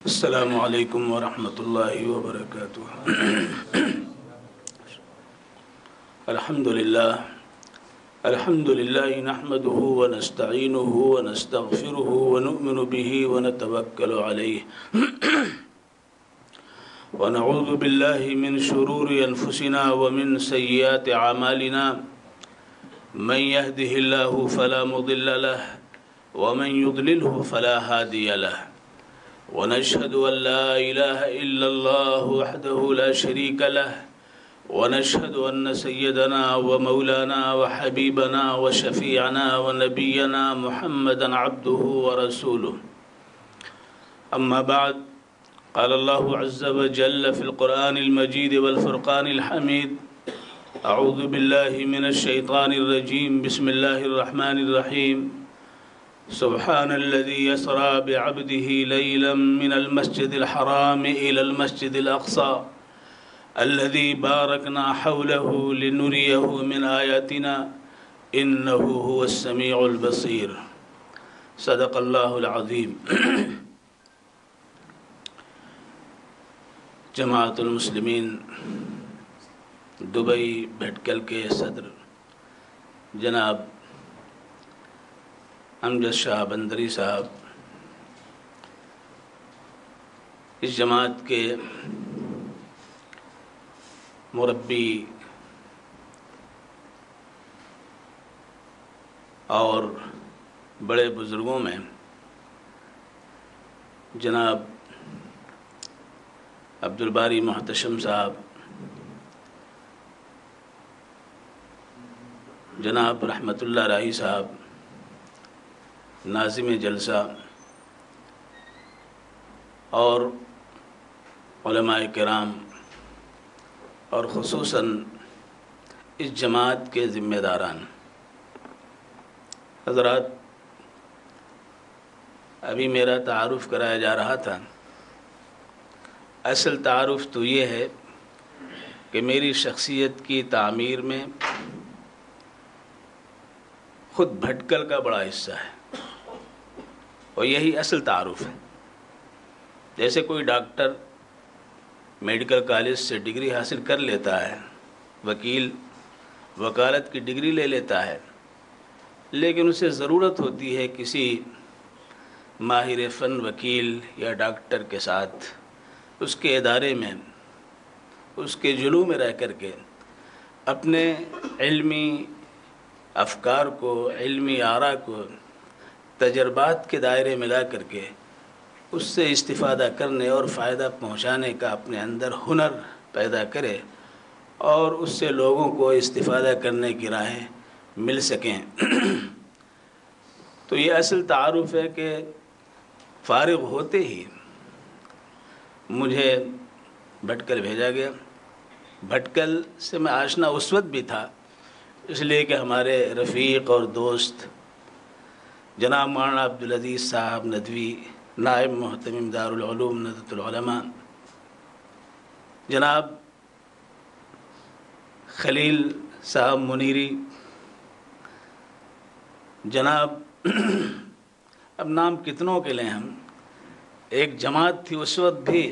السلام علیکم ورحمۃ اللہ وبرکاتہ۔ الحمد للہ نحمده ونستعینه ونستغفره ونؤمن به ونتوکل علیہ ونعوذ باللہ من شرور انفسنا ومن سیئات اعمالنا من يهده الله فلا مضل له ومن يضلله فلا هادي له ونشهد أن لا إله إلا الله وحده لا شريك له ونشهد أن سيدنا ومولانا وحبيبنا وشفيعنا ونبينا محمدا عبده ورسوله. أما بعد، قال الله عز وجل في القرآن المجيد والفرقان الحميد: أعوذ بالله من الشيطان الرجيم، بسم الله الرحمن الرحيم. سبحان الذي يسرى بعبده ليلا من المسجد الحرام إلى المسجد الأقصى الذي باركنا حوله لنريه من آياتنا إنه هو السميع البصير. صدق الله العظيم. جماعت المسلمین دبئی بھٹکل کے صدر جناب امجد شاہ بندری صاحب، اس جماعت کے مربی اور بڑے بزرگوں میں جناب عبدالباری محتشم صاحب، جناب رحمت اللہ راہی صاحب ناظم جلسہ، اور علماء کرام، اور خصوصاً اس جماعت کے ذمہ داران حضرات، ابھی میرا تعارف کرایا جا رہا تھا. اصل تعارف تو یہ ہے کہ میری شخصیت کی تعمیر میں خود بھٹکل کا بڑا حصہ ہے، اور یہی اصل تعارف ہے. جیسے کوئی ڈاکٹر میڈیکل کالج سے ڈگری حاصل کر لیتا ہے، وکیل وکالت کی ڈگری لے لیتا ہے، لیکن اسے ضرورت ہوتی ہے کسی ماہر فن وکیل یا ڈاکٹر کے ساتھ اس کے ادارے میں، اس کے جلو میں رہ کر کے اپنے علمی افکار کو، علمی آراء کو تجربات کے دائرے میں لا کر کے اس سے استفادہ کرنے اور فائدہ پہنچانے کا اپنے اندر ہنر پیدا کرے، اور اس سے لوگوں کو استفادہ کرنے کی راہیں مل سکیں. تو یہ اصل تعارف ہے کہ فارغ ہوتے ہی مجھے بھٹکل بھیجا گیا. بھٹکل سے میں آشنا اس وقت بھی تھا، اس لیے کہ ہمارے رفیق اور دوست جناب مولانا عبدالعزیز صاحب ندوی، نائب محتمم دارالعلوم ندوۃ العلماء، جناب خلیل صاحب منیری، جناب اب نام کتنوں کے لیں ہم. ایک جماعت تھی اس وقت بھی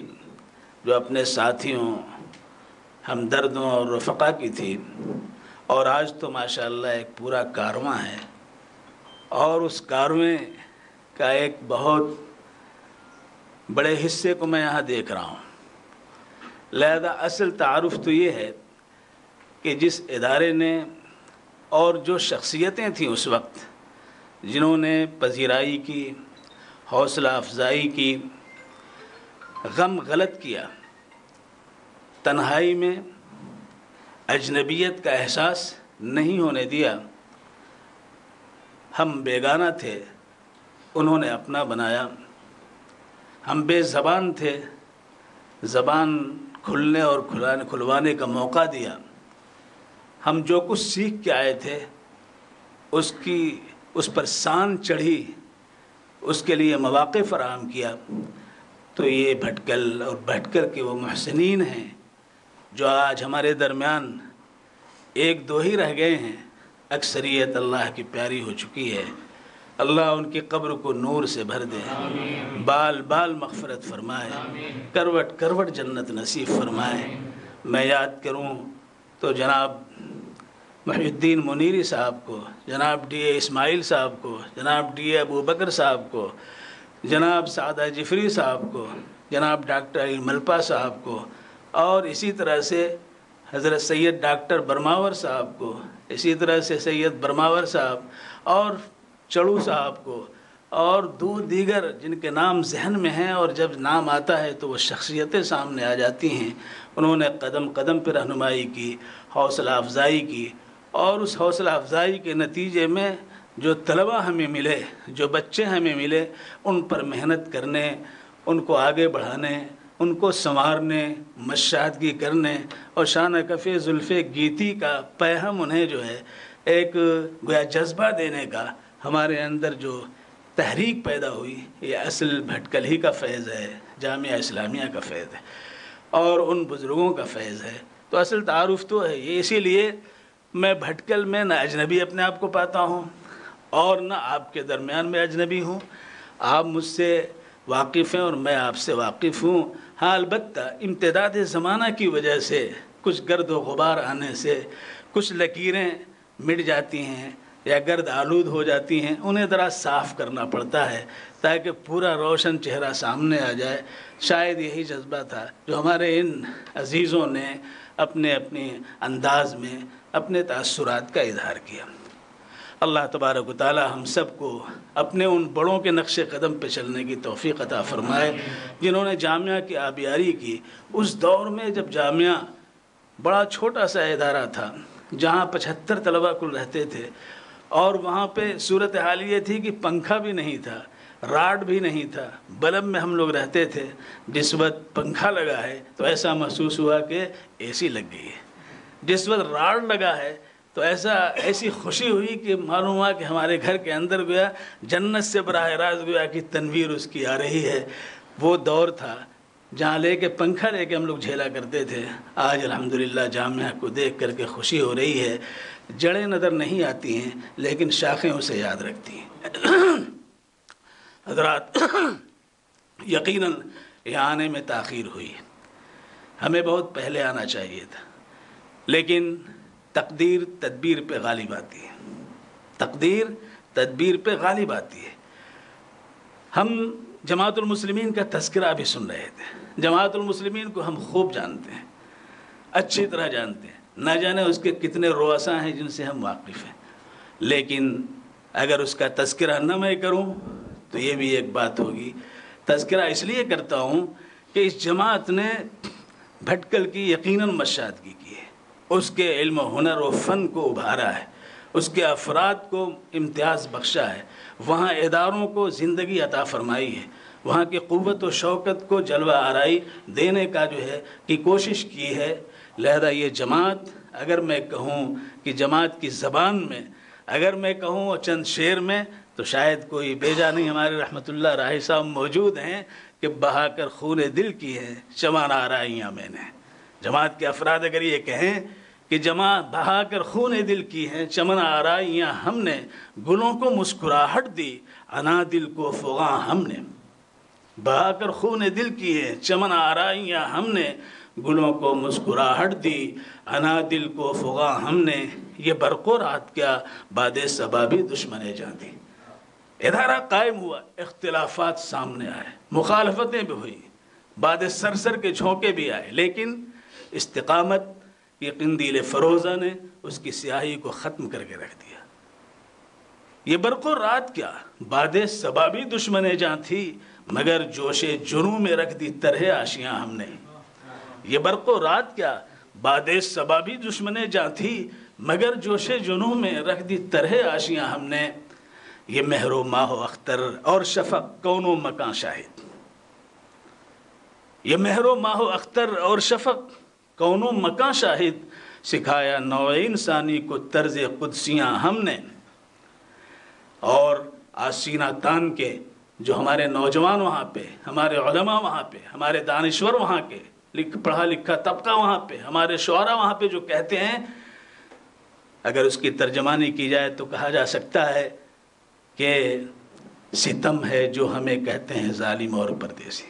جو اپنے ساتھیوں، ہمدردوں اور رفقا کی تھی، اور آج تو ماشاءاللہ ایک پورا کارواں ہے، اور اس کارواں کا ایک بہت بڑے حصے کو میں یہاں دیکھ رہا ہوں. لہذا اصل تعارف تو یہ ہے کہ جس ادارے نے اور جو شخصیتیں تھیں اس وقت جنہوں نے پذیرائی کی، حوصلہ افزائی کی، غم غلط کیا، تنہائی میں اجنبیت کا احساس نہیں ہونے دیا، ہم بیگانہ تھے انہوں نے اپنا بنایا، ہم بے زبان تھے زبان کھلنے اور کھلوانے کا موقع دیا، ہم جو کچھ سیکھ کے آئے تھے اس پر سان چڑھی، اس کے لیے مواقع فراہم کیا. تو یہ بھٹکل اور بھٹکل کے وہ محسنین ہیں جو آج ہمارے درمیان ایک دو ہی رہ گئے ہیں، اکثریت اللہ کی پیاری ہو چکی ہے. اللہ ان کی قبر کو نور سے بھر دے، بال بال مغفرت فرمائے، کروٹ کروٹ جنت نصیب فرمائے۔ میں یاد کروں تو جناب محی الدین منیری صاحب کو، جناب ڈی اے اسماعیل صاحب کو، جناب ڈی اے ابو بکر صاحب کو، جناب سعدہ جفری صاحب کو، جناب ڈاکٹر علی ملپا صاحب کو، اور اسی طرح سے حضرت سید ڈاکٹر برماور صاحب کو، اسی طرح سے سید برماور صاحب اور چڑو صاحب کو، اور دیگر جن کے نام ذہن میں ہیں اور جب نام آتا ہے تو وہ شخصیتیں سامنے آ جاتی ہیں۔ انہوں نے قدم قدم پہ رہنمائی کی، حوصلہ افزائی کی، اور اس حوصلہ افزائی کے نتیجے میں جو طلبہ ہمیں ملے، جو بچے ہمیں ملے، ان پر محنت کرنے، ان کو آگے بڑھانے، ان کو سنوارنے، مشاہدگی کرنے اور شان کف زلف گیتی کا پیہم انہیں جو ہے ایک گویا جذبہ دینے کا ہمارے اندر جو تحریک پیدا ہوئی، یہ اصل بھٹکل ہی کا فیض ہے، جامعہ اسلامیہ کا فیض ہے اور ان بزرگوں کا فیض ہے۔ تو اصل تعارف تو ہے یہ، اسی لیے میں بھٹکل میں نہ اجنبی اپنے آپ کو پاتا ہوں اور نہ آپ کے درمیان میں اجنبی ہوں۔ آپ مجھ سے واقف ہیں اور میں آپ سے واقف ہوں۔ ہاں البتہ امتداد زمانہ کی وجہ سے کچھ گرد و غبار آنے سے کچھ لکیریں مٹ جاتی ہیں یا گرد آلود ہو جاتی ہیں، انہیں ذرا صاف کرنا پڑتا ہے تاکہ پورا روشن چہرہ سامنے آ جائے۔ شاید یہی جذبہ تھا جو ہمارے ان عزیزوں نے اپنے انداز میں اپنے تاثرات کا اظہار کیا۔ اللہ تبارک و تعالی ہم سب کو اپنے ان بڑوں کے نقش قدم پہ چلنے کی توفیق عطا فرمائے جنہوں نے جامعہ کی آبیاری کی۔ اس دور میں جب جامعہ بڑا چھوٹا سا ادارہ تھا جہاں 75 طلبہ کل رہتے تھے، اور وہاں پہ صورتحال یہ تھی کہ پنکھا بھی نہیں تھا، راڈ بھی نہیں تھا، بلب میں ہم لوگ رہتے تھے۔ جس وقت پنکھا لگا ہے تو ایسا محسوس ہوا کہ اے سی لگ گئی ہے، جس وقت راڈ لگا ہے تو ایسی خوشی ہوئی کہ معلوم ہوا کہ ہمارے گھر کے اندر گویا جنت سے براہ راست گویا کہ تنویر اس کی آ رہی ہے۔ وہ دور تھا جہاں پنکھا لے کے ہم لوگ جھیلا کرتے تھے۔ آج الحمدللہ جامعہ کو دیکھ کر کے خوشی ہو رہی ہے، جڑیں نظر نہیں آتی ہیں لیکن شاخیں اسے یاد رکھتی ہیں۔ حضرات، یقیناً یہاں آنے میں تاخیر ہوئی، ہمیں بہت پہلے آنا چاہیے تھا، لیکن تقدیر تدبیر پہ غالب آتی ہے، تقدیر تدبیر پہ غالب آتی ہے۔ ہم جماعت المسلمین کا تذکرہ بھی سن رہے تھے۔ جماعت المسلمین کو ہم خوب جانتے ہیں، اچھی طرح جانتے ہیں، نہ جانے اس کے کتنے رؤساء ہیں جن سے ہم واقف ہیں، لیکن اگر اس کا تذکرہ نہ میں کروں تو یہ بھی ایک بات ہوگی۔ تذکرہ اس لیے کرتا ہوں کہ اس جماعت نے بھٹکل کی یقیناً مشاہدگی کی ہے، اس کے علم و ہنر و فن کو ابھارا ہے، اس کے افراد کو امتیاز بخشا ہے، وہاں اداروں کو زندگی عطا فرمائی ہے، وہاں کی قوت و شوکت کو جلوہ آرائی دینے کا جو ہے کہ کوشش کی ہے۔ لہذا یہ جماعت، اگر میں کہوں کہ جماعت کی زبان میں اگر میں کہوں چند شعر میں تو شاید کوئی بیجا نہیں، ہمارے رحمت اللہ راہی صاحب موجود ہیں کہ بہا کر خون دل کی ہے چمن آرائیاں میں نے۔ جماعت کے افراد اگر یہ کہیں کہ جماعت بہا کر خون دل کی ہیں چمن آرائیاں ہم نے، گلوں کو مسکراہٹ دی انا دل کو فغاں ہم نے، بہا کر خون دل کی ہے چمن آرائیاں ہم نے، گلوں کو مسکراہٹ دی انا دل کو فغاں ہم نے، یہ برق و رات کیا باد صبا بھی دشمن جاں دی۔ ادارہ قائم ہوا، اختلافات سامنے آئے، مخالفتیں بھی ہوئی، بعد سر کے جھونکے بھی آئے، لیکن استقامت یہ قندیل فروزہ نے اس کی سیاہی کو ختم کر کے رکھ دیا۔ یہ برق و رات کیا باد صبا بھی دشمن جاں تھی، مگر جوش جنوں میں رکھ دی طرح آشیاں ہم نے۔ یہ برق و رات کیا باد صبا بھی دشمن جاں تھی، مگر جوش جنوں میں رکھ دی طرح آشیاں ہم نے۔ یہ مہر و ماہ و اختر اور شفق کون و مکان شاہد، یہ مہر و ماہ و اختر اور شفق کون و مکان شاہد، سکھایا نوع انسانی کو طرز قدسیاں ہم نے۔ اور آسینہ تان کے جو ہمارے نوجوان وہاں پہ، ہمارے علماء وہاں پہ، ہمارے دانشور وہاں کے، پڑھا لکھا طبقہ وہاں پہ، ہمارے شعراء وہاں پہ جو کہتے ہیں، اگر اس کی ترجمانی کی جائے تو کہا جا سکتا ہے کہ ستم ہے جو ہمیں کہتے ہیں ظالم اور پردیسی۔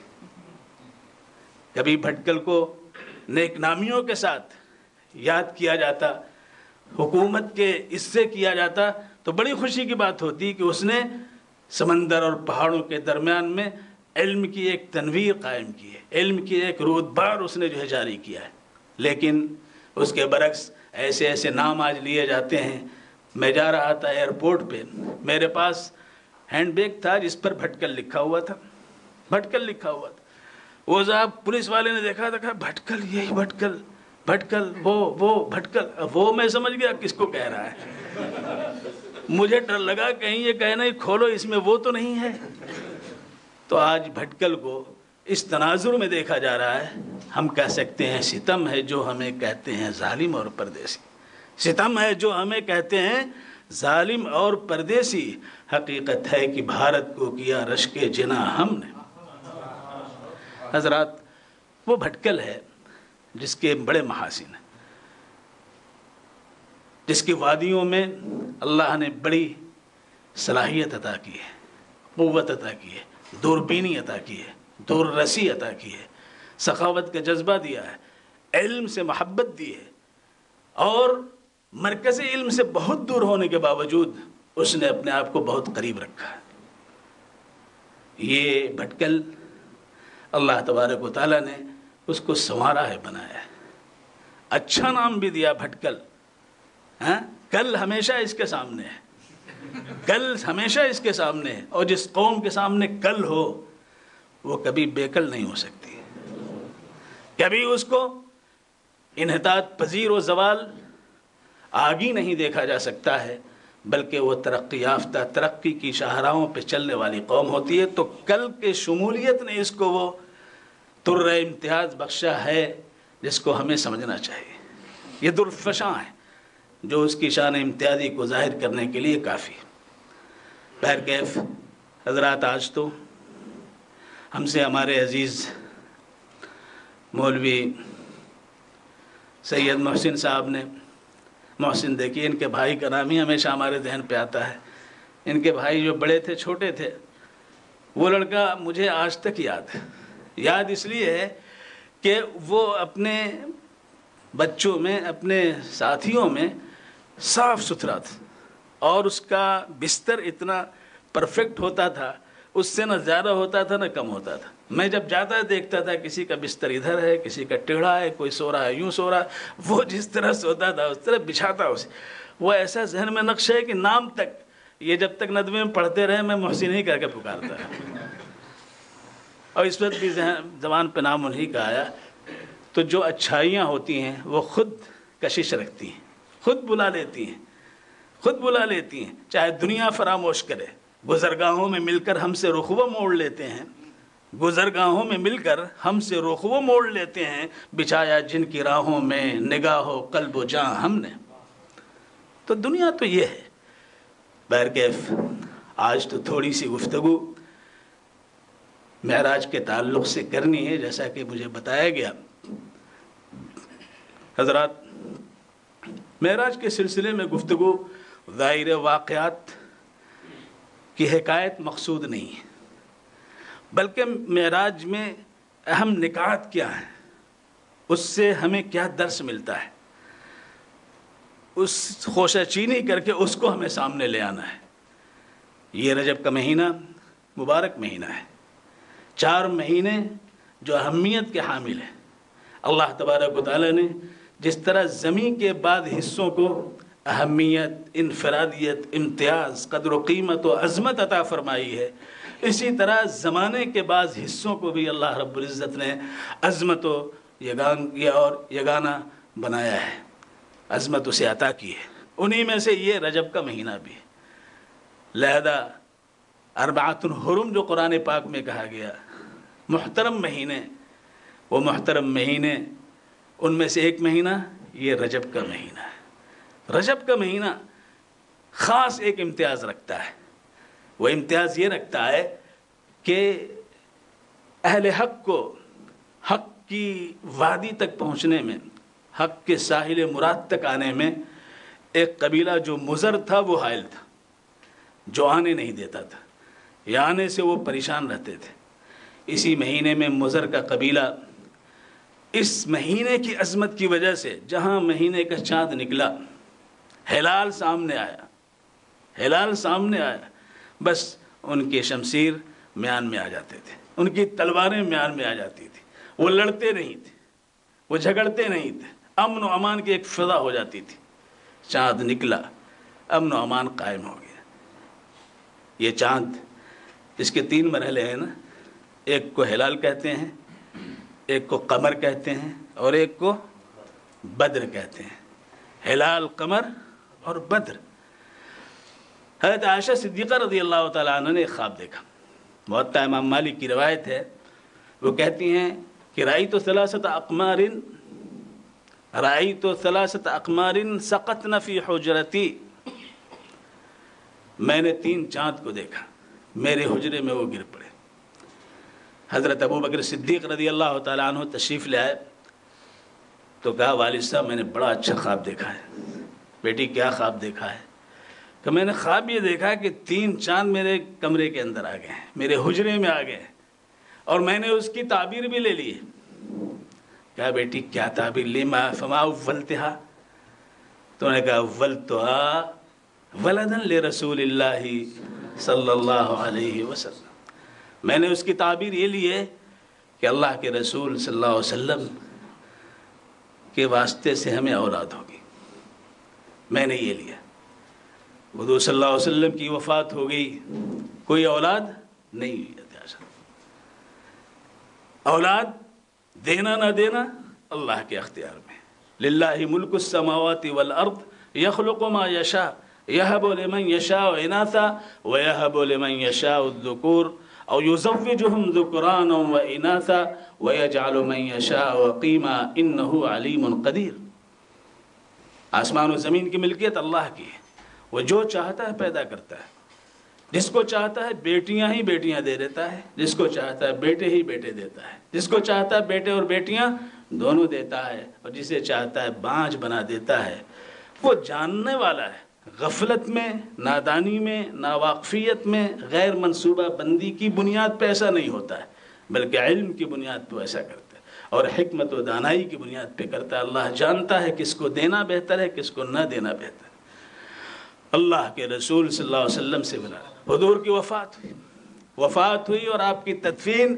کبھی بھٹکل کو نیک نامیوں کے ساتھ یاد کیا جاتا، حکومت کے اس سے کیا جاتا، تو بڑی خوشی کی بات ہوتی کہ اس نے سمندر اور پہاڑوں کے درمیان میں علم کی ایک تنویر قائم کی ہے، علم کی ایک رودبار اس نے جو ہے جاری کیا ہے۔ لیکن اس کے برعکس ایسے ایسے نام آج لیے جاتے ہیں۔ میں جا رہا تھا ایئرپورٹ پہ، میرے پاس ہینڈ بیگ تھا جس پر بھٹکل لکھا ہوا تھا، بھٹکل لکھا ہوا تھا۔ وہ صاحب پولیس والے نے دیکھا بھٹکل، یہی بھٹکل، بھٹکل وہ بھٹکل، وہ میں سمجھ گیا کس کو کہہ رہا ہے۔ مجھے ڈر لگا کہیں یہ کہنا ہی کھولو اس میں وہ تو نہیں ہے۔ تو آج بھٹکل کو اس تناظر میں دیکھا جا رہا ہے۔ ہم کہہ سکتے ہیں ستم ہے جو ہمیں کہتے ہیں ظالم اور پردیسی، ستم ہے جو ہمیں کہتے ہیں ظالم اور پردیسی۔ حقیقت ہے کہ بھارت کو کیا رشک جنا ہم نے۔ حضرات، وہ بھٹکل ہے جس کے بڑے محاسن ہیں، جس کی وادیوں میں اللہ نے بڑی صلاحیت عطا کی ہے، قوت عطا کی ہے، دوربینی عطا کی ہے، دور رسی عطا کی ہے، سخاوت کا جذبہ دیا ہے، علم سے محبت دی ہے، اور مرکز علم سے بہت دور ہونے کے باوجود اس نے اپنے آپ کو بہت قریب رکھا ہے۔ یہ بھٹکل اللہ تبارک و تعالیٰ نے اس کو سنوارا ہے، بنایا ہے، اچھا نام بھی دیا بھٹکل۔ کل ہمیشہ اس کے سامنے ہے، کل ہمیشہ اس کے سامنے ہے، اور جس قوم کے سامنے کل ہو وہ کبھی بیکل نہیں ہو سکتی، کبھی اس کو انحطاط پذیر و زوال آگی نہیں دیکھا جا سکتا ہے، بلکہ وہ ترقی یافتہ، ترقی کی شاہراہوں پہ چلنے والی قوم ہوتی ہے۔ تو کل کے شمولیت نے اس کو وہ در امتیاز بخشا ہے جس کو ہمیں سمجھنا چاہیے۔ یہ درفشاں ہے جو اس کی شان امتیازی کو ظاہر کرنے کے لیے کافی۔ بہرکیف حضرات، آج تو ہم سے ہمارے عزیز مولوی سید محسن صاحب نے، محسن دیکھیے ان کے بھائی کا نام ہی ہمیشہ ہمارے ذہن پہ آتا ہے۔ ان کے بھائی جو بڑے تھے، چھوٹے تھے، وہ لڑکا مجھے آج تک یاد ہے۔ یاد اس لیے ہے کہ وہ اپنے بچوں میں، اپنے ساتھیوں میں صاف ستھرا تھا، اور اس کا بستر اتنا پرفیکٹ ہوتا تھا، اس سے نہ زیادہ ہوتا تھا نہ کم ہوتا تھا۔ میں جب جاتا دیکھتا تھا کسی کا بستر ادھر ہے، کسی کا ٹیڑھا ہے، کوئی سو رہا ہے یوں سو رہا ہے، وہ جس طرح سوتا تھا اس طرح بچھاتا اسے۔ وہ ایسا ذہن میں نقش ہے کہ نام تک یہ جب تک ندوے میں پڑھتے رہے میں محسن ہی کر کے پکارتا ہے، اور اس وقت بھی زبان پہ نام انہی کا آیا۔ تو جو اچھائیاں ہوتی ہیں وہ خود کشش رکھتی ہیں، خود بلا لیتی ہیں، خود بلا لیتی ہیں، چاہے دنیا فراموش کرے۔ گزرگاہوں میں مل کر ہم سے رخوہ موڑ لیتے ہیں، گزرگاہوں میں مل کر ہم سے رخوہ موڑ لیتے ہیں، بچھایا جن کی راہوں میں نگاہ و قلب و جاں ہم نے۔ تو دنیا تو یہ ہے۔ بہرکیف آج تو تھوڑی سی گفتگو معراج کے تعلق سے کرنی ہے، جیسا کہ مجھے بتایا گیا۔ حضرات، معراج کے سلسلے میں گفتگو ظاہر واقعات کی حکایت مقصود نہیں ہے، بلکہ معراج میں اہم نکات کیا ہیں، اس سے ہمیں کیا درس ملتا ہے، اس خوشہ چینی کر کے اس کو ہمیں سامنے لے آنا ہے۔ یہ رجب کا مہینہ مبارک مہینہ ہے، 4 مہینے جو اہمیت کے حامل ہیں۔ اللہ تبارک و تعالیٰ نے جس طرح زمین کے بعد حصوں کو اہمیت، انفرادیت، امتیاز، قدر و قیمت و عظمت عطا فرمائی ہے، اسی طرح زمانے کے بعض حصوں کو بھی اللہ رب العزت نے عظمت و یگانہ بنایا ہے، عظمت اسے عطا کی ہے۔ انہی میں سے یہ رجب کا مہینہ بھی ہے۔ لہذا اربعۃ حرم جو قرآن پاک میں کہا گیا، محترم مہینے، وہ محترم مہینے، ان میں سے ایک مہینہ یہ رجب کا مہینہ ہے۔ رجب کا مہینہ خاص ایک امتیاز رکھتا ہے۔ وہ امتیاز یہ رکھتا ہے کہ اہل حق کو حق کی وادی تک پہنچنے میں، حق کے ساحل مراد تک آنے میں ایک قبیلہ جو مضر تھا وہ حائل تھا۔ جو آنے نہیں دیتا تھا، یہ آنے سے وہ پریشان رہتے تھے۔ اسی مہینے میں مضر کا قبیلہ، اس مہینے کی عظمت کی وجہ سے جہاں مہینے کا چاند نکلا، ہلال سامنے آیا، ہلال سامنے آیا، بس ان کے شمشیر میان میں آ جاتے تھے، ان کی تلواریں میان میں آ جاتی تھی، وہ لڑتے نہیں تھے، وہ جھگڑتے نہیں تھے، امن و امان کی ایک فضا ہو جاتی تھی۔ چاند نکلا، امن و امان قائم ہو گیا۔ یہ چاند، اس کے 3 مرحلے ہیں نا، ایک کو ہلال کہتے ہیں، ایک کو قمر کہتے ہیں، اور ایک کو بدر کہتے ہیں۔ ہلال، قمر اور بدر۔ حضرت عائشہ صدیقہ رضی اللہ تعالیٰ عنہ نے ایک خواب دیکھا، موطا امام مالک کی روایت ہے، وہ کہتی ہیں کہ رأیت 3 اقمار، رأیت 3 اقمار سقطن فی حجرتی، میں نے 3 چاند کو دیکھا، میرے حجرے میں وہ گر پڑے۔ حضرت ابوبکر صدیق رضی اللہ تعالیٰ عنہ تشریف لے آئے تو کہا والد صاحب میں نے بڑا اچھا خواب دیکھا ہے۔ بیٹی کیا خواب دیکھا ہے؟ کہ میں نے خواب یہ دیکھا کہ 3 چاند میرے کمرے کے اندر آ گئے ہیں، میرے حجرے میں آ گئے ہیں، اور میں نے اس کی تعبیر بھی لے لی ہے۔ کہا بیٹی کیا تعبیر لی؟ فما اولتہا، تو نے کہا اولتہا ولدن لرسول اللہ صلی اللہ علیہ وسلم، میں نے اس کی تعبیر یہ لی ہے کہ اللہ کے رسول صلی اللہ علیہ وسلم کے واسطے سے ہمیں اولاد ہوگی، میں نے یہ لیا۔ حضور صلی اللہ علیہ وسلم کی وفات ہو گئی، کوئی اولاد نہیں ہوئی۔ اولاد دینا نہ دینا اللہ کے اختیار میں، للہ ملک السماوات والارض یخلق ما یشاء یہب لمن یشاء اناثا ویہب لمن یشاء الذکور او یزوجہم ذکرانا واناثا ویجعل من یشاء عقیما انہ علیم قدیر۔ آسمان و زمین کی ملکیت اللہ کی ہے، وہ جو چاہتا ہے پیدا کرتا ہے، جس کو چاہتا ہے بیٹیاں ہی بیٹیاں دے دیتا ہے، جس کو چاہتا ہے بیٹے ہی بیٹے دیتا ہے، جس کو چاہتا ہے بیٹے اور بیٹیاں دونوں دیتا ہے، اور جسے چاہتا ہے بانجھ بنا دیتا ہے۔ وہ جاننے والا ہے، غفلت میں، نادانی میں، ناواقفیت میں، غیر منصوبہ بندی کی بنیاد پہ ایسا نہیں ہوتا ہے، بلکہ علم کی بنیاد پہ ایسا کرتا ہے، اور حکمت و دانائی کی بنیاد پہ کرتا ہے۔ اللہ جانتا ہے کس کو دینا بہتر ہے، کس کو نہ دینا بہتر ہے۔ اللہ کے رسول صلی اللہ علیہ وسلم سے ملا، حضور کی وفات ہوئی اور آپ کی تدفین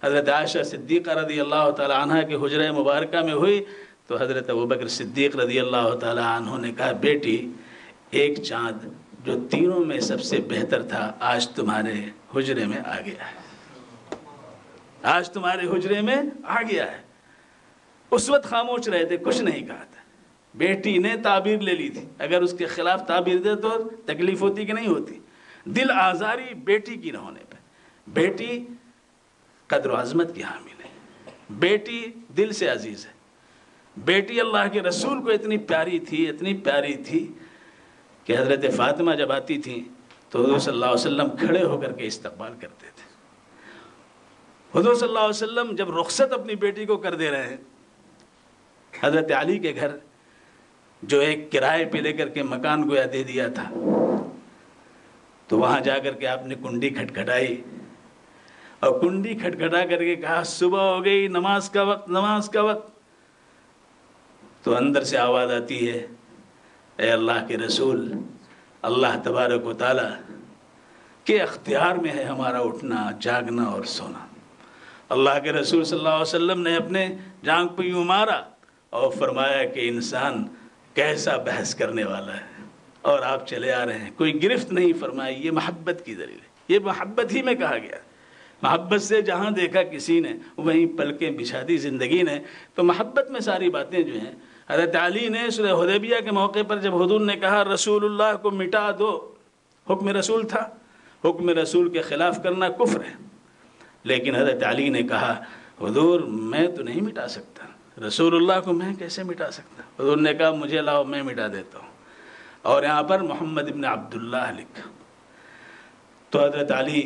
حضرت عائشہ صدیقہ رضی اللہ تعالی عنہ کے حجرہ مبارکہ میں ہوئی، تو حضرت ابوبکر صدیق رضی اللہ تعالی عنہ نے کہا بیٹی ایک چاند جو تینوں میں سب سے بہتر تھا آج تمہارے حجرے میں آ گیا ہے، آج تمہارے حجرے میں آ گیا ہے۔ اس وقت خاموش رہے تھے، کچھ نہیں کہا تھا۔ بیٹی نے تعبیر لے لی تھی، اگر اس کے خلاف تعبیر دے تو تکلیف ہوتی کہ نہیں ہوتی؟ دل آزاری بیٹی کی نہ ہونے پہ۔ بیٹی قدر و عظمت کی حامل ہے، بیٹی دل سے عزیز ہے، بیٹی اللہ کے رسول کو اتنی پیاری تھی، اتنی پیاری تھی کہ حضرت فاطمہ جب آتی تھیں تو حضور صلی اللہ علیہ وسلم کھڑے ہو کر کے استقبال کرتے تھے۔ حضور صلی اللہ علیہ وسلم جب رخصت اپنی بیٹی کو کر دے رہے ہیں، حضرت علی کے گھر جو ایک کرائے پہ لے کر کے مکان گویا دے دیا تھا، تو وہاں جا کر کے آپ نے کنڈی کھٹکھٹائی، اور کنڈی کھٹکھٹا کر کے کہا صبح ہو گئی، نماز کا وقت، نماز کا وقت۔ تو اندر سے آواز آتی ہے اے اللہ کے رسول، اللہ تبارک و تعالی کے اختیار میں ہے ہمارا اٹھنا، جاگنا اور سونا۔ اللہ کے رسول صلی اللہ علیہ وسلم نے اپنے جانگ پہ یوں مارا اور فرمایا کہ انسان کیسا بحث کرنے والا ہے، اور آپ چلے آ رہے ہیں، کوئی گرفت نہیں فرمائی۔ یہ محبت کی دلیل ہے، یہ محبت ہی میں کہا گیا۔ محبت سے جہاں دیکھا کسی نے وہیں پلکیں بچھا دی زندگی نے۔ تو محبت میں ساری باتیں جو ہیں، حضرت علی نے صلح حدیبیہ کے موقع پر جب حضور نے کہا رسول اللہ کو مٹا دو، حکم رسول تھا، حکم رسول کے خلاف کرنا کفر ہے، لیکن حضرت علی نے کہا حضور میں تو نہیں مٹا سکتا، رسول اللہ کو میں کیسے مٹا سکتا؟ حضور نے کہا مجھے لاؤ، میں مٹا دیتا ہوں، اور یہاں پر محمد ابن عبداللہ لکھا۔ تو حضرت علی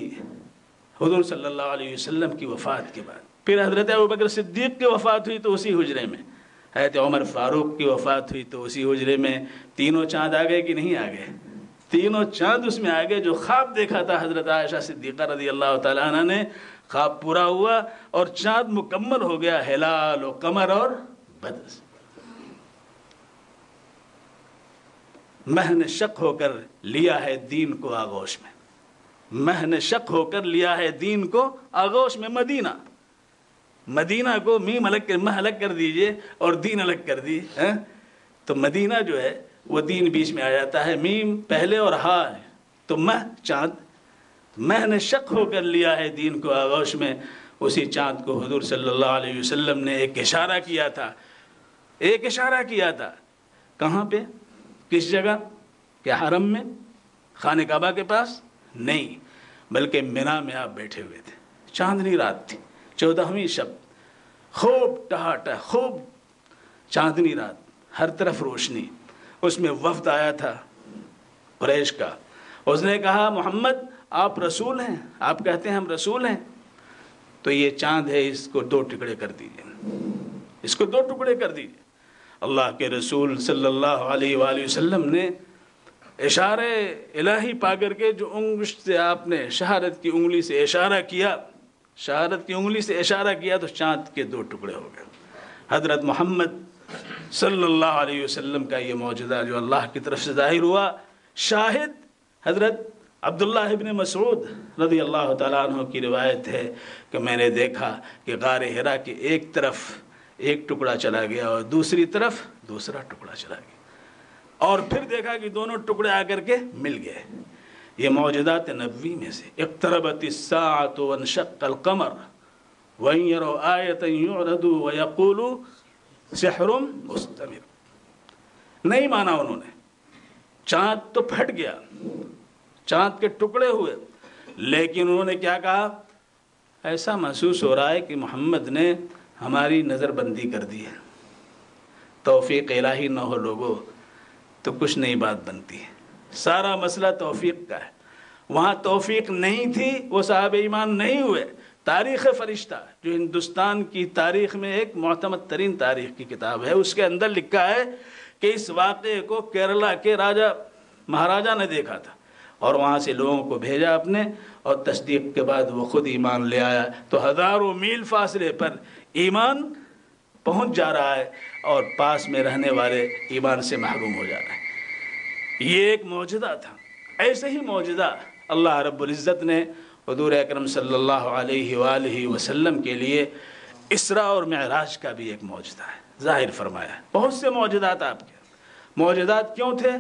حضور صلی اللہ علیہ وسلم کی وفات کے بعد، پھر حضرت ابوبکر صدیق کی وفات ہوئی تو اسی حجرے میں، حضرت عمر فاروق کی وفات ہوئی تو اسی حجرے میں، تینوں چاند آ گئے کہ نہیں آ گئے؟ تینوں چاند اس میں آ گئے. جو خواب دیکھا تھا حضرت عائشہ صدیقہ رضی اللہ تعالیٰ عنہ نے، خواب پورا ہوا اور چاند مکمل ہو گیا، ہلال و قمر اور بدر سے. مہ نے شق ہو کر لیا ہے دین کو آغوش میں، مہ نے شق ہو کر لیا ہے دین کو آغوش میں. مدینہ کو میم الگ کر، مہ الگ کر دیجئے اور دین الگ کر دیجئے تو مدینہ جو ہے وہ دین بیچ میں آ جاتا ہے. میم پہلے اور ہا ہے تو مہ چاند. مہ نے شق ہو کر لیا ہے دین کو آغوش میں. اسی چاند کو حضور صلی اللہ علیہ وسلم نے ایک اشارہ کیا تھا، ایک اشارہ کیا تھا. کہاں پہ؟ کس جگہ؟ کیا حرم میں، خانہ کعبہ کے پاس؟ نہیں، بلکہ مینا میں آپ بیٹھے ہوئے تھے. چاندنی رات تھی، 14ویں شب، خوب ٹہاٹا، خوب چاندنی رات، ہر طرف روشنی. اس میں وفد آیا تھا قریش کا. اس نے کہا محمد آپ رسول ہیں؟ آپ کہتے ہیں ہم رسول ہیں. تو یہ چاند ہے، اس کو 2 ٹکڑے کر دیجئے، اس کو 2 ٹکڑے کر دیجئے. اللہ کے رسول صلی اللہ علیہ وآلہ وسلم نے اشارے الہی پا کر کے جو انگشت سے آپ نے شہادت کی انگلی سے اشارہ کیا، شہادت کی انگلی سے اشارہ کیا تو چاند کے 2 ٹکڑے ہو گئے. حضرت محمد صلی اللہ علیہ وسلم کا یہ معجزہ جو اللہ کی طرف سے ظاہر ہوا. شاہد حضرت عبداللہ ابن مسعود رضی اللہ تعالیٰ عنہ کی روایت ہے کہ میں نے دیکھا کہ غار حرا کے ایک طرف ایک ٹکڑا چلا گیا اور دوسری طرف دوسرا ٹکڑا چلا گیا، اور پھر دیکھا کہ دونوں ٹکڑے آ کر کے مل گئے. یہ معجزات نبوی میں سے. اقتربت الساعة وانشق القمر وإن يروا آية يعرضوا ويقولوا سحر مستمر. نہیں مانا انہوں نے. چاند تو پھٹ گیا، چاند کے ٹکڑے ہوئے، لیکن انہوں نے کیا کہا؟ ایسا محسوس ہو رہا ہے کہ محمد نے ہماری نظر بندی کر دی ہے. توفیق الہی نہ ہو لوگوں تو کچھ نئی بات بنتی ہے. سارا مسئلہ توفیق کا ہے. وہاں توفیق نہیں تھی، وہ صاحب ایمان نہیں ہوئے. تاریخ فرشتہ جو ہندوستان کی تاریخ میں ایک معتمد ترین تاریخ کی کتاب ہے، اس کے اندر لکھا ہے کہ اس واقعے کو کیرلا کے راجا مہاراجا نے دیکھا تھا اور وہاں سے لوگوں کو بھیجا اپنے، اور تصدیق کے بعد وہ خود ایمان لے آیا. تو ہزاروں میل فاصلے پر ایمان پہنچ جا رہا ہے اور پاس میں رہنے والے ایمان سے محروم ہو جا رہے ہیں. یہ ایک معجزہ تھا. ایسے ہی معجزہ اللہ رب العزت نے حضور اکرم صلی اللہ علیہ وآلہ وسلم کے لیے اسراء اور معراج کا بھی ایک معجزہ ہے ظاہر فرمایا ہے. بہت سے معجزات آپ کے. معجزات کیوں تھے؟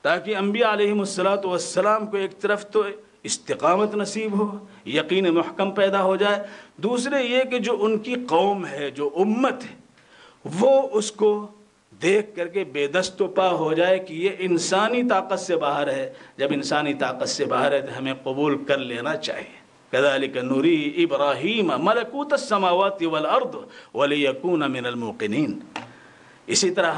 تاکہ انبیاء علیہم السلام کو ایک طرف تو استقامت نصیب ہو، یقین محکم پیدا ہو جائے. دوسرے یہ کہ جو ان کی قوم ہے، جو امت ہے، وہ اس کو دیکھ کر کے بے دست و پا ہو جائے کہ یہ انسانی طاقت سے باہر ہے. جب انسانی طاقت سے باہر ہے تو ہمیں قبول کر لینا چاہیے. كذلك نُرِي إِبْرَاهِيمَ مَلَكُوتَ السَّمَاوَاتِ وَالْأَرْضِ وَلِيَكُونَ مِنَ الْمُوقِنِينَ. اسی طرح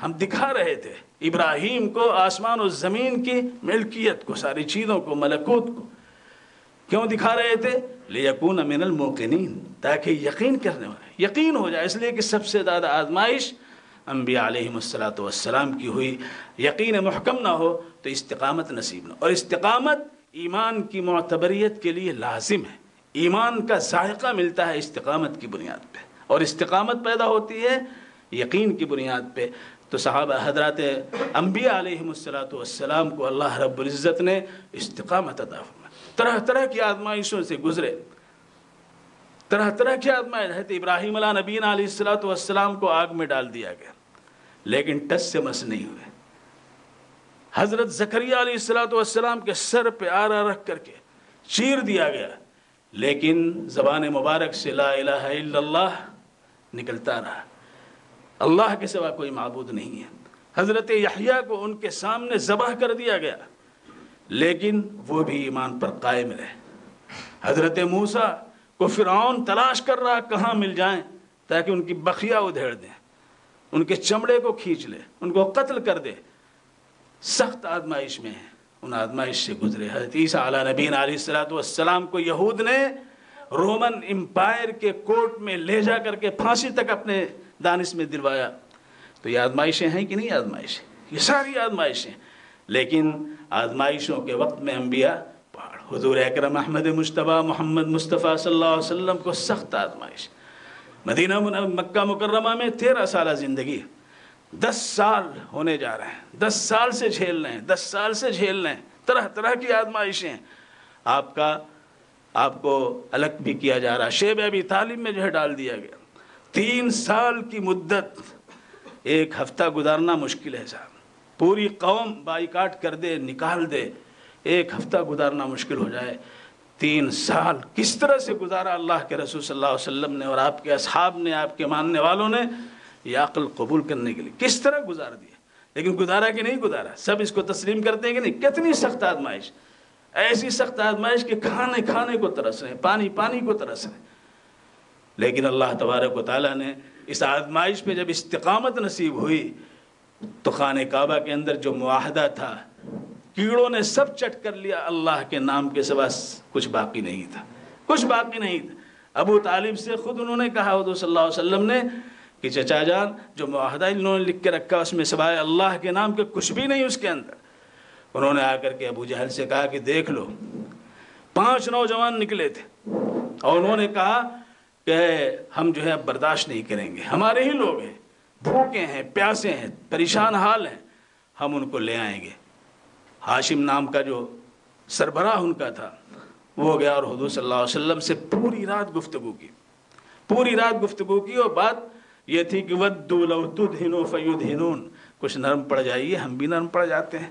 ہم دکھا رہے تھے ابراہیم کو آسمان و زمین کی ملکیت کو، ساری چیزوں کو، ملکوت کو. کیوں دکھا رہے تھے؟ لِيَكُونَ مِنَ الْمُوقِنِينَ، تاکہ یقین کرنے والے یقین ہو جائے. اس لیے کہ سب سے زیادہ آزمائش انبیاء علیہم السلام کی ہوئی. یقین محکم نہ ہو تو استقامت نصیب نہ. اور استقامت ایمان کی معتبریت کے لیے لازم ہے. ایمان کا ذائقہ ملتا ہے استقامت کی بنیاد پہ، اور استقامت پیدا ہوتی ہے یقین کی بنیاد پہ. تو صحابہ حضرات انبیاء علیہم السلام کو اللہ رب العزت نے استقامت عطا فرمائی. طرح طرح کی آزمائشوں سے گزرے، طرح طرح کی آزمائش. حضرت ابراہیم علیہ نبینا علیہ السلام کو آگ میں ڈال دیا گیا لیکن ٹس سے مس نہیں ہوئے. حضرت زکریہ علیہ السلام کے سر پہ آرا رکھ کر کے چیر دیا گیا لیکن زبان مبارک سے لا الہ الا اللہ نکلتا رہا. اللہ کے سوا کوئی معبود نہیں ہے. حضرت یحییٰ کو ان کے سامنے ذبح کر دیا گیا لیکن وہ بھی ایمان پر قائم رہے. حضرت موسیٰ کو فرعون تلاش کر رہا کہاں مل جائیں تاکہ ان کی بخیا ادھیڑ دیں، ان کے چمڑے کو کھینچ لے، ان کو قتل کر دے. سخت آزمائش میں ہیں، ان آزمائش سے گزرے. حضرت عیسیٰ علیہ نبینا علیہ السلام کو یہود نے رومن امپائر کے کورٹ میں لے جا کر کے پھانسی تک اپنے دانش میں دلوایا. تو یہ آزمائشیں ہیں کہ نہیں آزمائشیں؟ یہ ساری آزمائشیں. لیکن آزمائشوں کے وقت میں انبیاء پہاڑ. حضور اکرم احمد مجتبیٰ محمد مصطفیٰ صلی اللہ علیہ وسلم کو سخت آزمائش. مدینہ مکہ مکرمہ میں 13 سالہ زندگی, 10 سال ہونے جا رہے ہیں, 10 سال سے جھیل رہے ہیں, 10 سال سے جھیل رہے ہیں, طرح طرح کی آزمائشیں. آپ کو الگ بھی کیا جا رہا, شیب ابی طالب میں جو ہے ڈال دیا گیا. 3 سال کی مدت, 1 ہفتہ گزارنا مشکل ہے صاحب. پوری قوم بائیکاٹ کر دے, نکال دے, 1 ہفتہ گزارنا مشکل ہو جائے. 3 سال کس طرح سے گزارا اللہ کے رسول صلی اللہ علیہ وسلم نے اور آپ کے اصحاب نے, آپ کے ماننے والوں نے, یہ عقل قبول کرنے کے لیے کس طرح گزار دیا. لیکن گزارا کہ نہیں گزارا, سب اس کو تسلیم کرتے ہیں کہ نہیں. کتنی سخت آزمائش, ایسی سخت آزمائش کہ کھانے کو ترس رہے ہیں, پانی کو ترس رہے ہیں. لیکن اللہ تبارک و تعالیٰ نے اس آزمائش پہ جب استقامت نصیب ہوئی تو خانہ کعبہ کے اندر جو معاہدہ تھا کیڑوں نے سب چٹ کر لیا, اللہ کے نام کے سوا کچھ باقی نہیں تھا, کچھ باقی نہیں تھا. ابو طالب سے خود انہوں نے کہا حضور صلی اللہ علیہ وسلم نے کہ چچا جان جو معاہدہ انہوں نے لکھ کے رکھا اس میں سوائے اللہ کے نام کے کچھ بھی نہیں اس کے اندر. انہوں نے آ کر کے ابو جہل سے کہا کہ دیکھ لو, 5 نوجوان نکلے تھے اور انہوں نے کہا کہ ہم جو ہے برداشت نہیں کریں گے, ہمارے ہی لوگ ہیں, بھوکے ہیں, پیاسے ہیں, پریشان حال ہیں, ہم ان کو لے آئیں گے. ہاشم نام کا جو سربراہ ان کا تھا وہ گیا اور حضور صلی اللہ علیہ وسلم سے پوری رات گفتگو کی اور بات یہ تھی کہ وَدُّوا لَوْ تُدْهِنُوا فَيُدْهِنُونَ, کچھ نرم پڑ جائیے, ہم بھی نرم پڑ جاتے ہیں,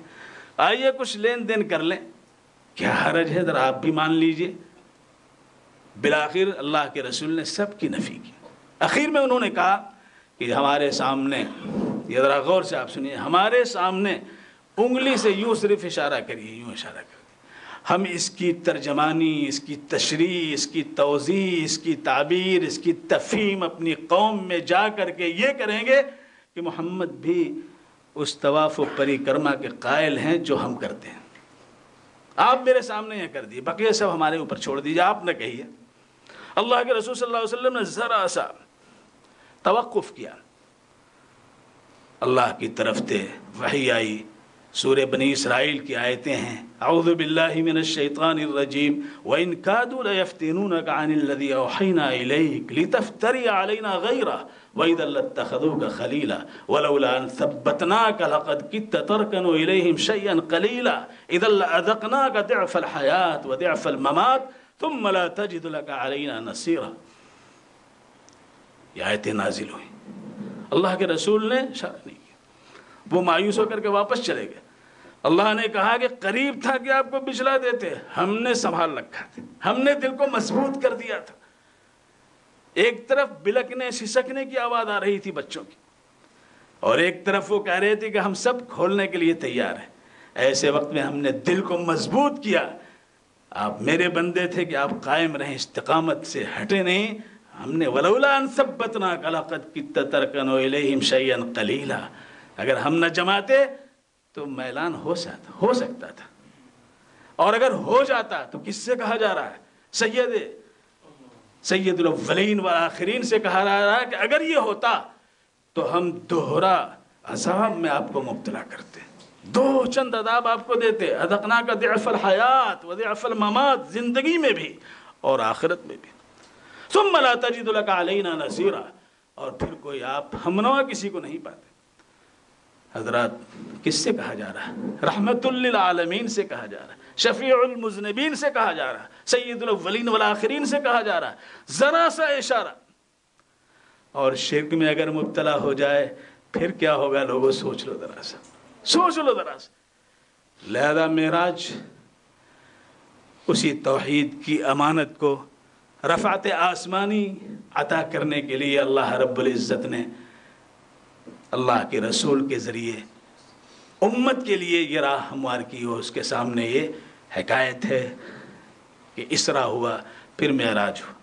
آئیے کچھ لین دین کر لیں, کیا حرج ہے, ذرا آپ بھی مان لیجئے. بالآخر اللہ کے رسول نے سب کی نفی کی. آخر میں انہوں نے کہا کہ ہمارے سامنے, یہ ذرا غور سے آپ سنیے, ہمارے سامنے انگلی سے یوں صرف اشارہ کریے, یوں اشارہ کریے, ہم اس کی ترجمانی, اس کی تشریح, اس کی توضیح, اس کی تعبیر, اس کی تفہیم اپنی قوم میں جا کر کے یہ کریں گے کہ محمد بھی اس طواف و پریکرما کے قائل ہیں جو ہم کرتے ہیں. آپ میرے سامنے یہ کر دیے, بقیہ سب ہمارے اوپر چھوڑ دیجیے, آپ نہ کہیے. اللہ کے رسول صلی اللہ علیہ وسلم نے ذرا سا توقف کیا, اللہ کی طرف سے وحی آئی. سورہ بنی اسرائیل کی آیتیں ہیں, اعوذ باللہ من الشیطان الرجیم وَإِن كَادُوا لَيَفْتِنُونَكَ عَنِ الَّذِي أَوْحَيْنَا إِلَيْكَ لِتَفْتَرِيَ عَلَيْنَا غَيْرَهُ وَإِذًا لَّاتَّخَذُوكَ خَلِيلًا وَلَوْلَا أَن ثَبَّتْنَاكَ لَقَدْ كِدتَّ تَرْكَنُ إِلَيْهِمْ شَيْئًا قَلِيلًا إِذًا لَّأَذَقْنَاكَ ضِعْفَ الْحَيَاةِ وَضِعْفَ الْمَمَاتِ ثُمَّ لَا تَجِدُ لَكَ عَلَيْنَا نَصِيرًا. یہ آیتیں نازل ہوئیں, اللہ کے رسول نے اشارہ نہیں کیا, وہ مایوس ہو کر کے واپس چلے گئے. اللہ نے کہا کہ قریب تھا کہ آپ کو بچلا دیتے, ہم نے سنبھال رکھا تھا, ہم نے دل کو مضبوط کر دیا تھا. ایک طرف بلکنے سسکنے کی آواز آ رہی تھی بچوں کی, اور ایک طرف وہ کہہ رہے تھے کہ ہم سب کھولنے کے لیے تیار ہیں. ایسے وقت میں ہم نے دل کو مضبوط کیا. آپ میرے بندے تھے کہ آپ قائم رہیں, استقامت سے ہٹے نہیں. ہم نے وَلَوْلَا أَن ثَبَّتْنَاكَ لَقَدْ كِدتَّ تَرْكَنُ إِلَيْهِمْ شَيْئًا قَلِيلًا, اگر ہم نہ جماتے تو میلان ہو سکتا تھا, اور اگر ہو جاتا تو کس سے کہا جا رہا ہے, سید الاولین والآخرین سے کہا جا رہا ہے کہ اگر یہ ہوتا تو ہم دوہرا عذاب میں آپ کو مبتلا کرتے, 2 چند عذاب آپ کو دیتے, اذقناک ضعف الحیات و ضعف الممات, زندگی میں بھی اور آخرت میں بھی. ثم لا تجد لك علینا نصیرا, اور پھر کوئی آپ ہمنوا کسی کو نہیں پاتے. حضرات کس سے کہا جا رہا ہے, رحمت للعالمین سے کہا جا رہا ہے, شفیع المذنبین سے کہا جا رہا ہے, سید الاولین والآخرین سے کہا جا رہا ہے. ذرا سا اشارہ, اور شرک میں اگر مبتلا ہو جائے پھر کیا ہوگا لوگوں, سوچ لو ذرا سا. لہذا معراج اسی توحید کی امانت کو رفعت آسمانی عطا کرنے کے لیے اللہ رب العزت نے اللہ کے رسول کے ذریعے امت کے لیے یہ راہ ہموار کی ہو. اس کے سامنے یہ حکایت ہے کہ اسرا ہوا پھر معراج ہوا.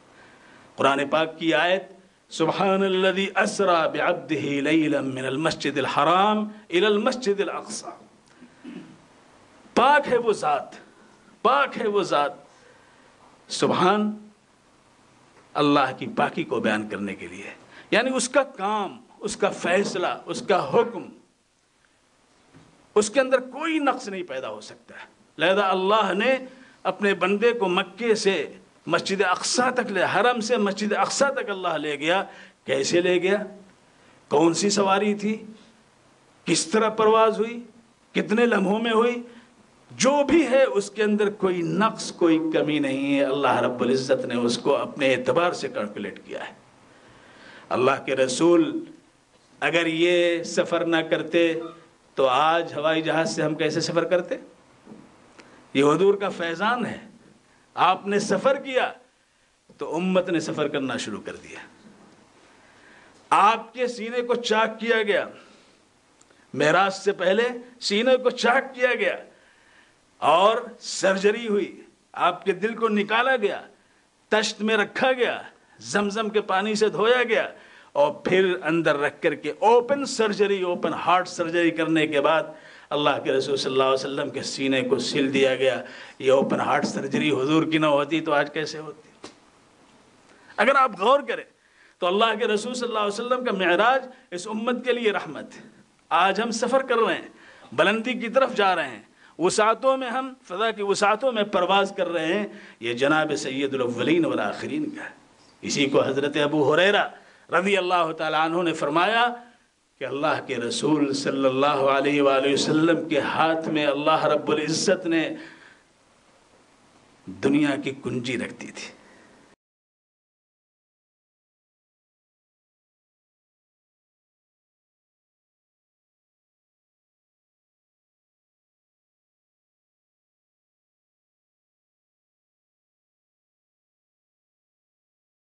قرآن پاک کی آیت سبحان الذی اسرا بعبدہ لیلا من المسجد الحرام الی المسجد الاقصی, پاک ہے وہ ذات, سبحان اللہ کی پاکی کو بیان کرنے کے لیے, یعنی اس کا کام, اس کا فیصلہ, اس کا حکم اس کے اندر کوئی نقص نہیں پیدا ہو سکتا ہے۔ لہذا اللہ نے اپنے بندے کو مکے سے مسجد اقصیٰ تک حرم سے مسجد اقصیٰ تک اللہ لے گیا۔ کیسے لے گیا؟ کون سی سواری تھی؟ کس طرح پرواز ہوئی؟ کتنے لمحوں میں ہوئی؟ جو بھی ہے اس کے اندر کوئی نقص، کوئی کمی نہیں ہے۔ اللہ رب العزت نے اس کو اپنے اعتبار سے کیلکولیٹ کیا ہے۔ اللہ کے رسول اگر یہ سفر نہ کرتے تو آج ہوائی جہاز سے ہم کیسے سفر کرتے؟ یہ حضور کا فیضان ہے۔ آپ نے سفر کیا تو امت نے سفر کرنا شروع کر دیا۔ آپ کے سینے کو چاک کیا گیا، معراج سے پہلے سینے کو چاک کیا گیا اور سرجری ہوئی، آپ کے دل کو نکالا گیا، تشت میں رکھا گیا، زمزم کے پانی سے دھویا گیا، اور پھر اندر رکھ کر کے open surgery, open heart surgery کرنے کے بعد اللہ کے رسول صلی اللہ علیہ وسلم کے سینے کو سل دیا گیا۔ یہ اوپن ہارٹ سرجری حضور کی نہ ہوتی تو آج کیسے ہوتی؟ اگر آپ غور کریں تو اللہ کے رسول صلی اللہ علیہ وسلم کا معراج اس امت کے لیے رحمت ہے۔ آج ہم سفر کر رہے ہیں، بلندی کی طرف جا رہے ہیں، وسعتوں میں ہم فضا کی وسعتوں میں پرواز کر رہے ہیں، یہ جناب سید الاولین والآخرین کا ہے۔ اسی کو حضرت ابو ہریرہ رضی اللہ تعالیٰ عنہ نے فرمایا کہ اللہ کے رسول صلی اللہ علیہ وآلہ وسلم کے ہاتھ میں اللہ رب العزت نے دنیا کی کنجی رکھ دی تھی۔